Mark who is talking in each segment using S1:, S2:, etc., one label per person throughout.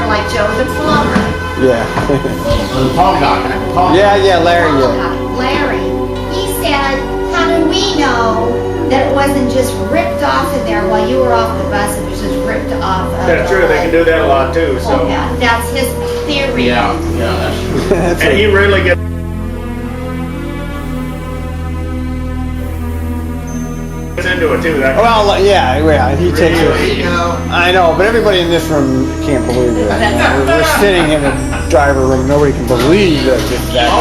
S1: like Joe the plumber.
S2: Yeah.
S3: The tall guy.
S2: Yeah, Larry.
S1: Larry. He said, how do we know that it wasn't just ripped off in there while you were off the bus? It was just ripped off.
S4: That's true. They can do that a lot too. So.
S1: Oh, yeah, that's his theory.
S3: Yeah, that's true.
S4: And he really gets into it too.
S2: Well, yeah, he takes it. I know, but everybody in this room can't believe it. We're sitting in a driver room. Nobody can believe that it's that.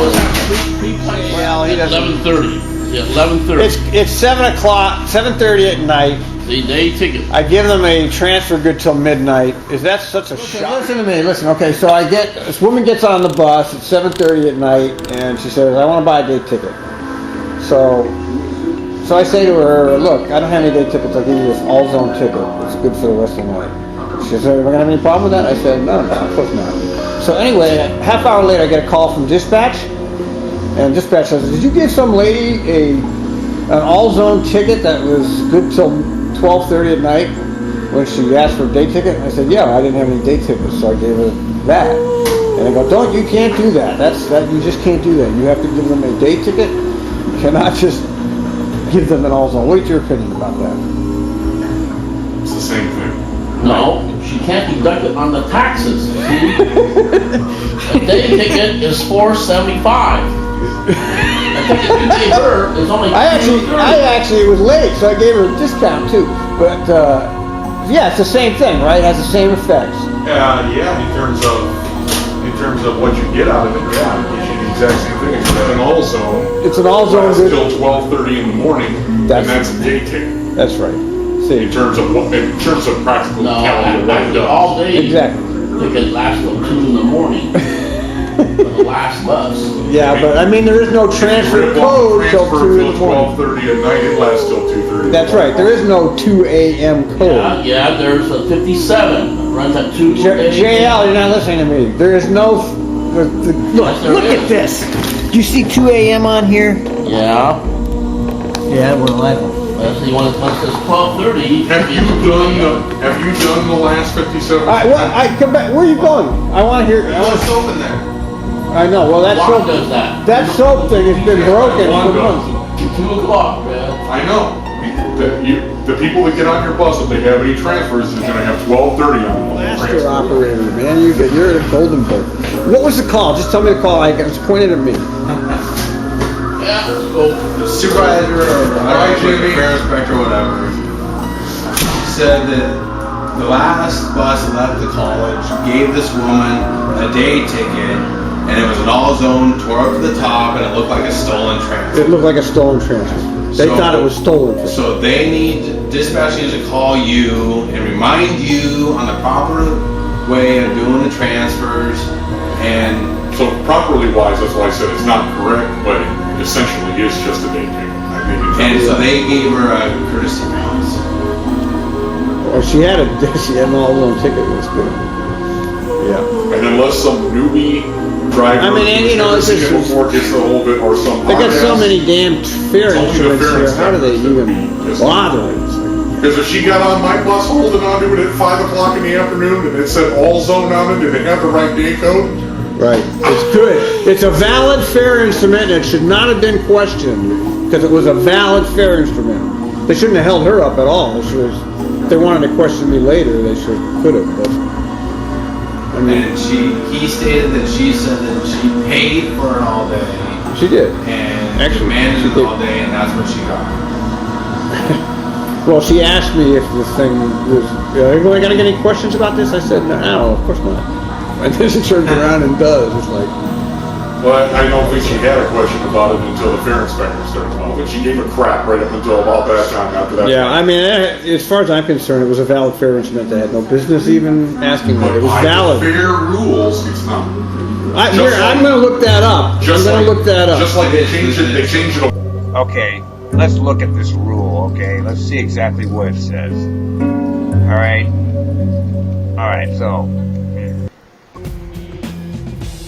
S2: Well, he doesn't.
S3: 11:30. Yeah, 11:30.
S2: It's 7 o'clock, 7:30 at night.
S3: The day ticket.
S2: I give them a transfer good till midnight. Is that such a shock? Listen to me. Listen. Okay, so this woman gets on the bus at 7:30 at night, and she says, "I want to buy a day ticket." So I say to her, "Look, I don't have any day tickets. I'll give you this all-zone ticket. It's good for the rest of the night." She said, "Are we gonna have any problem with that?" I said, "No, of course not." So anyway, a half hour later, I get a call from dispatch, and dispatch says, "Did you give some lady an all-zone ticket that was good till 12:30 at night when she asked for a day ticket?" And I said, "Yeah, I didn't have any day tickets, so I gave her that." And they go, "You can't do that. You just can't do that. You have to give them a day ticket. You cannot just give them an all-zone." What's your opinion about that?
S5: It's the same thing.
S3: No, she can't deduct it on the taxes. See? A day ticket is $4.75. The ticket you gave her is only
S2: I actually was late, so I gave her a discount too. But yeah, it's the same thing, right? It has the same effects.
S5: Yeah, in terms of what you get out of it, yeah, it gives you the exact same thing. It's an all zone.
S2: It's an all zone
S5: good till 12:30 in the morning, and that's a day ticket.
S2: That's right. See,
S5: in terms of practical
S3: actually, all day
S2: exactly.
S3: Ticket lasts till 2 in the morning. For the last bus.
S2: Yeah, but I mean, there is no transfer code till 2 in the morning.
S5: 12:30 at night, it lasts till 2:30.
S2: That's right. There is no 2 a.m. code.
S3: Yeah, there's a 57 that runs at 2
S2: JL, you're not listening to me. There is no. Look at this. Do you see 2 a.m. on here?
S3: Yeah.
S2: Yeah, we're live.
S3: So you want to once it's 12:30.
S5: Have you done the last 57?
S2: I come back. Where are you going? I want to hear.
S5: There's soap in there.
S2: I know. Well, that soap
S3: does that.
S2: That soap thing has been broken for months.
S3: 2 o'clock, man.
S5: I know. The people that get on your bus, if they have any transfers, is going to have 12:30 on them.
S2: Master operator, man. You're a golden boy. What was the call? Just tell me the call. It was pointed at me.
S3: Yeah, let's go.
S6: The supervisor or the fair inspector, whatever, said that the last bus that left the college gave this woman a day ticket, and it was an all-zone, tore up to the top, and it looked like a stolen transfer.
S2: It looked like a stolen transfer. They thought it was stolen.
S6: So dispatch needs to call you and remind you on the proper way of doing the transfers, and
S5: so properly wise, that's why I said it's not correct, but it essentially is just a day ticket.
S6: And so they gave her a courtesy pass.
S2: Well, she had an all-zone ticket. Was good. Yeah.
S5: And unless some newbie driver,
S2: I mean, and, you know,
S5: it's just before gets a little bit or something.
S2: They got so many damn fair instruments here. How do they even bother?
S5: Because if she got on my bus holding onto it at 5 o'clock in the afternoon and it said all zone on it, did they have the right day code?
S2: Right. It's good. It's a valid fair instrument, and it should not have been questioned because it was a valid fair instrument. They shouldn't have held her up at all. If they wanted to question me later, they could have. But I mean,
S6: and he stated that she said that she paid for it all day.
S2: She did.
S6: And
S2: actually
S6: demanded it all day, and that's what she got.
S2: Well, she asked me if the thing was, are you going to get any questions about this? I said, no, of course not. And then she turns around and does. It's like...
S5: Well, I don't think she had a question about it until the fair inspector started talking. But she gave a crap right up until about that time after that.
S2: Yeah, I mean, as far as I'm concerned, it was a valid fair instrument. They had no business even asking me. It was valid.
S5: Fair rules, it's not.
S2: I'm going to look that up. Just
S5: like they changed it.
S7: Okay, let's look at this rule, okay? Let's see exactly what it says. Alright, so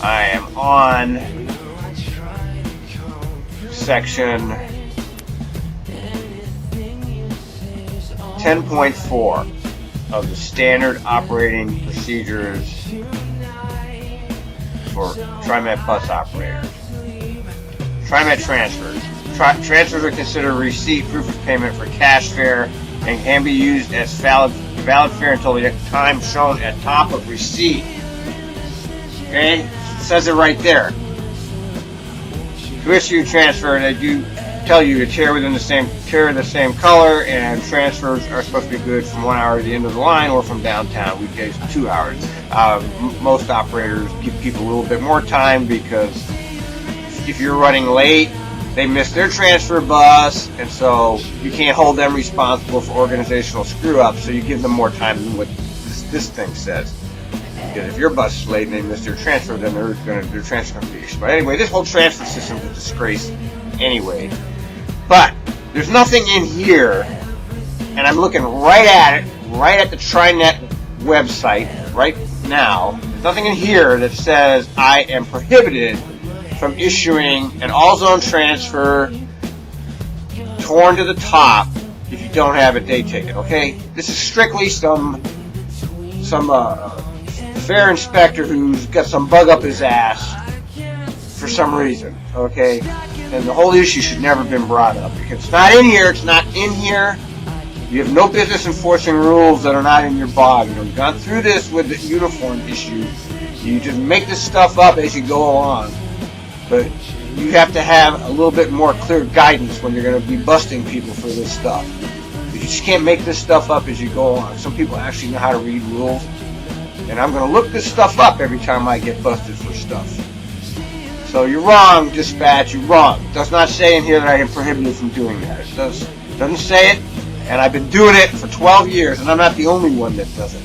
S7: I am on section 10.4. of the standard operating procedures for Trimet bus operators. Trimet transfers. Transfers are considered a receipt, proof of payment for cash fare, and can be used as valid fare until the time shown at top of receipt. Okay? It says it right there. To issue a transfer, they do tell you to tear the same color, and transfers are supposed to be good from 1 hour to the end of the line or from downtown, weekdays 2 hours. Most operators give people a little bit more time because if you're running late, they miss their transfer bus, and so you can't hold them responsible for organizational screw-ups, so you give them more time than what this thing says. Because if your bus is late and they miss their transfer, then their transfer going to be issued. But anyway, this whole transfer system is a disgrace anyway. But there's nothing in here, and I'm looking right at it, right at the Trinet website right now. There's nothing in here that says I am prohibited from issuing an all-zone transfer torn to the top if you don't have a day ticket. Okay, this is strictly some fare inspector who's got some bug up his ass for some reason. Okay, and the whole issue should never have been brought up because it's not in here. It's not in here. You have no business enforcing rules that are not in your bog. You've gone through this with the uniform issue. You just make this stuff up as you go along. But you have to have a little bit more clear guidance when you're going to be busting people for this stuff. You just can't make this stuff up as you go along. Some people actually know how to read rules. And I'm going to look this stuff up every time I get busted for stuff. So you're wrong, dispatch, you're wrong. It does not say in here that I am prohibited from doing that. It doesn't say it, and I've been doing it for 12 years, and I'm not the only one that does it.